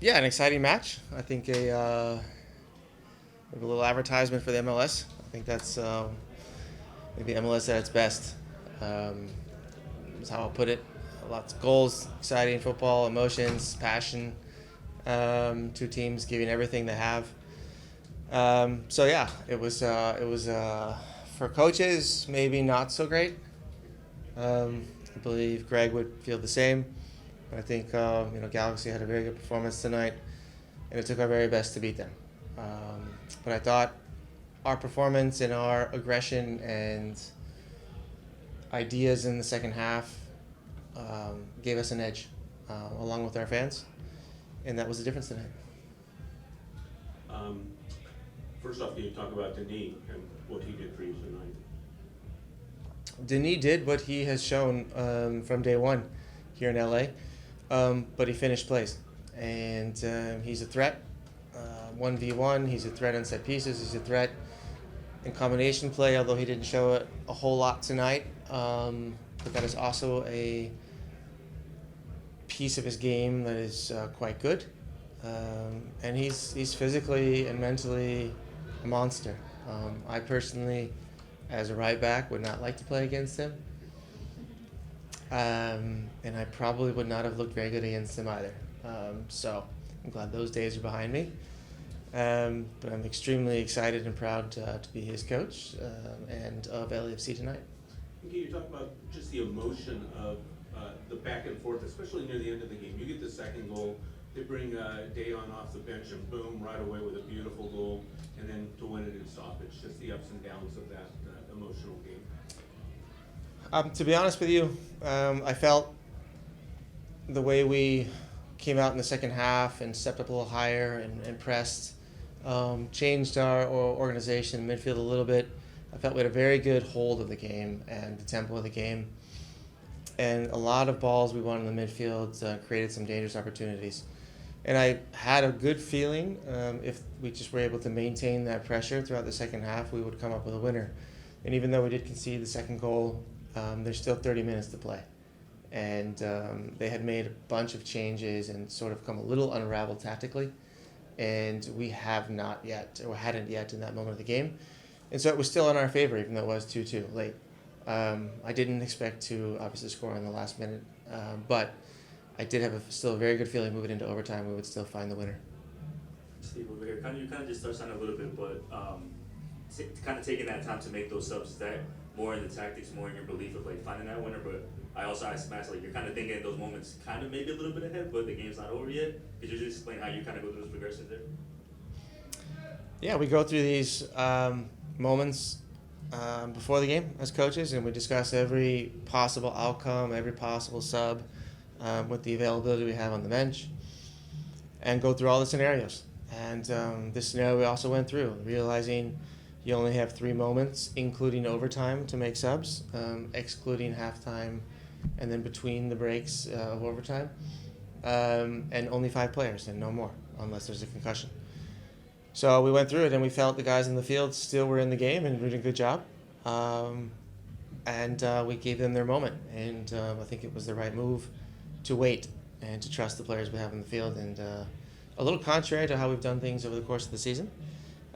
Yeah, an exciting match. I think maybe a little advertisement for the MLS. I think that's maybe MLS at its best. Um, is how I'll put it. Lots of goals, exciting football, emotions, passion. Two teams giving everything they have. So yeah, it was for coaches maybe not so great. I believe Greg would feel the same. I think Galaxy had a very good performance tonight, and it took our very best to beat them. But I thought our performance and our aggression and ideas in the second half gave us an edge, along with our fans, and that was the difference tonight. Um, First off, can you talk about Denis and what he did for you tonight? Denis did what he has shown from day one here in LA, but he finished plays, and he's a threat. 1v1, he's a threat on set pieces, he's a threat in combination play, although he didn't show it a whole lot tonight. But that is also a piece of his game that is quite good. And he's physically and mentally a monster. I personally, as a right back, would not like to play against him. And I probably would not have looked very good against him either. So I'm glad those days are behind me. But I'm extremely excited and proud to be his coach and of LAFC tonight. Can you talk about just the emotion of the back and forth, especially near the end of the game? You get the second goal, they bring Dayon off the bench and boom, right away with a beautiful goal, and then to win it in stoppage. Just the ups and downs of that emotional game. To be honest with you, I felt the way we came out in the second half and stepped up a little higher and pressed, changed our organization midfield a little bit. I felt we had a very good hold of the game and the tempo of the game. And a lot of balls we won in the midfield created some dangerous opportunities. And I had a good feeling if we just were able to maintain that pressure throughout the second half, we would come up with a winner. And even though we did concede the second goal, there's still 30 minutes to play. And they had made a bunch of changes and sort of come a little unraveled tactically. And we have not yet, or hadn't yet in that moment of the game. And so it was still in our favor, even though it was 2-2 late. I didn't expect to obviously score in the last minute, but I did have still a very good feeling moving into overtime we would still find the winner. Steve, over here, you kind of just touched on it a little bit, but kind of taking that time to make those subs, is that more in the tactics, more in your belief of like finding that winner? But I also asked Matt, like, you're kind of thinking in those moments kind of maybe a little bit ahead, but the game's not over yet. Could you just explain how you kind of go through those progressions there? Yeah, we go through these moments before the game as coaches, and we discuss every possible outcome, every possible sub with the availability we have on the bench, and go through all the scenarios. And this scenario we also went through, realizing you only have 3 moments, including overtime, to make subs, excluding halftime, and then between the breaks of overtime, and only 5 players and no more, unless there's a concussion. So we went through it, and we felt the guys in the field still were in the game and did a good job. And we gave them their moment. And I think it was the right move to wait and to trust the players we have in the field. And a little contrary to how we've done things over the course of the season.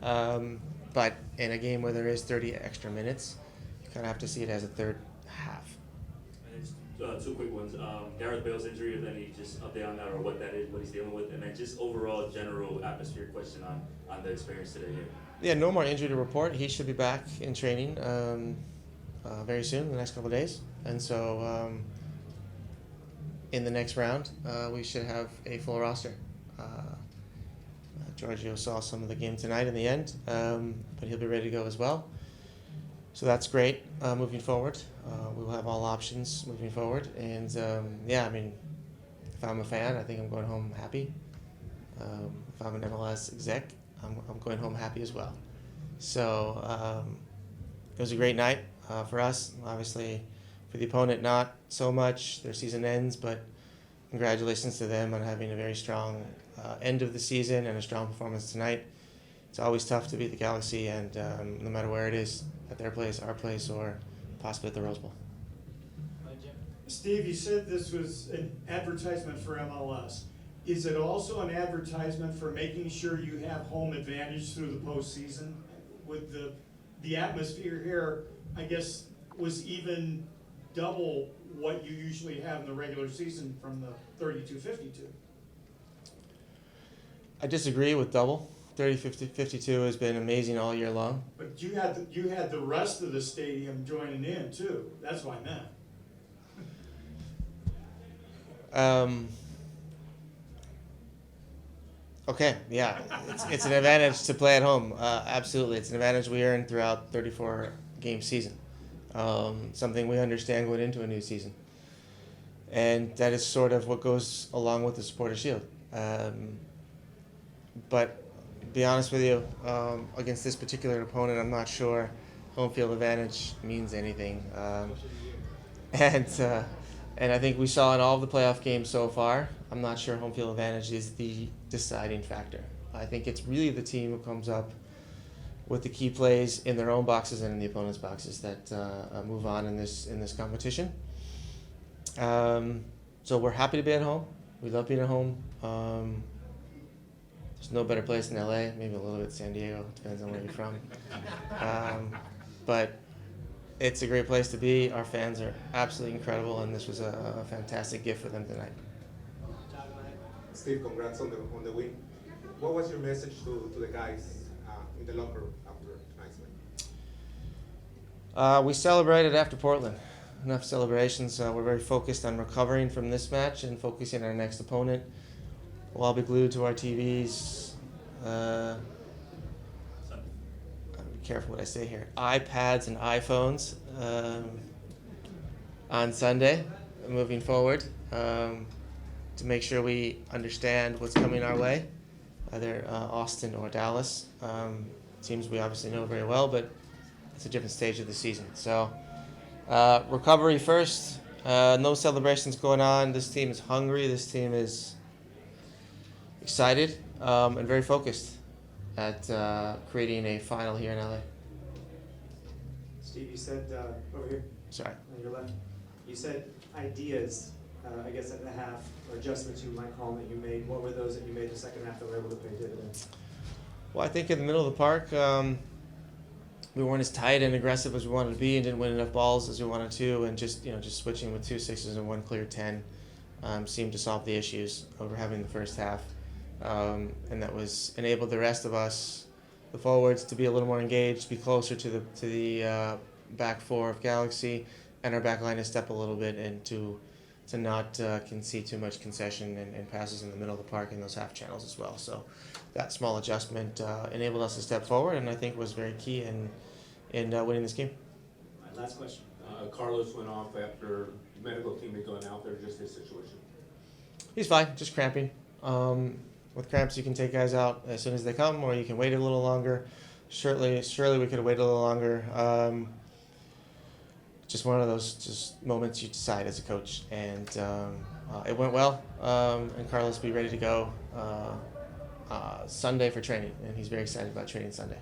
But in a game where there is 30 extra minutes, you kind of have to see it as a third half. And just 2 quick ones. Gareth Bale's injury, if any, just update on that or what that is, what he's dealing with, and then just overall general atmosphere question on the experience today here. Yeah, no more injury to report. He should be back in training very soon, the next couple of days. And so in the next round, we should have a full roster. Giorgio saw some of the game tonight in the end, but he'll be ready to go as well. So that's great moving forward. We will have all options moving forward. And yeah, I mean, if I'm a fan, I think I'm going home happy. If I'm an MLS exec, I'm going home happy as well. So it was a great night for us. Obviously, for the opponent, not so much. Their season ends, but congratulations to them on having a very strong end of the season and a strong performance tonight. It's always tough to beat the Galaxy, and no matter where it is, at their place, our place, or possibly at the Rose Bowl. Steve, you said this was an advertisement for MLS. Is it also an advertisement for making sure you have home advantage through the postseason? With the atmosphere here, I guess, was even double what you usually have in the regular season from the 32-52. I disagree with double. 30-50-52 has been amazing all year long. But you had the rest of the stadium joining in too. That's what I meant. Okay, yeah, it's an advantage to play at home. Absolutely, it's an advantage we earned throughout 34-game season. Something we understand going into a new season, and that is sort of what goes along with the Supporter Shield. But to be honest with you, against this particular opponent, I'm not sure home field advantage means anything. And I think we saw in all of the playoff games so far, I'm not sure home field advantage is the deciding factor. I think it's really the team who comes up with the key plays in their own boxes and in the opponent's boxes that move on in this competition. So we're happy to be at home. We love being at home. There's no better place than LA, maybe a little bit San Diego, depends on where you're from. But it's a great place to be. Our fans are absolutely incredible, and this was a fantastic gift for them tonight. Steve, congrats on the win. What was your message to the guys in the locker room after tonight's win? We celebrated after Portland. Enough celebrations. We're very focused on recovering from this match and focusing on our next opponent. We'll all be glued to our TVs. Be careful what I say here. iPads and iPhones on Sunday, moving forward, to make sure we understand what's coming our way, either Austin or Dallas. Teams we obviously know very well, but it's a different stage of the season. So recovery first. No celebrations going on. This team is hungry. This team is excited and very focused at creating a final here in LA. Steve, you said over here Sorry. on your left, you said ideas, I guess at the half, or adjustments you might call that you made. What were those that you made the second half that were able to pay dividends? Well, I think in the middle of the park, we weren't as tight and aggressive as we wanted to be, and didn't win enough balls as we wanted to, and just switching with 2 6s and 1 clear 10 seemed to solve the issues over having the first half, and that was enabled the rest of us, the forwards, to be a little more engaged, be closer to the back four of Galaxy, and our back line to step a little bit and to not concede too much concession and passes in the middle of the park in those half channels as well. So that small adjustment enabled us to step forward, and I think was very key in winning this game. All right, last question. Carlos went off after the medical team had gone out there, just his situation. He's fine, just cramping. With cramps, you can take guys out as soon as they come, or you can wait a little longer. Surely we could have waited a little longer. Just one of those just moments you decide as a coach, and it went well. And Carlos will be ready to go Sunday for training, and he's very excited about training Sunday.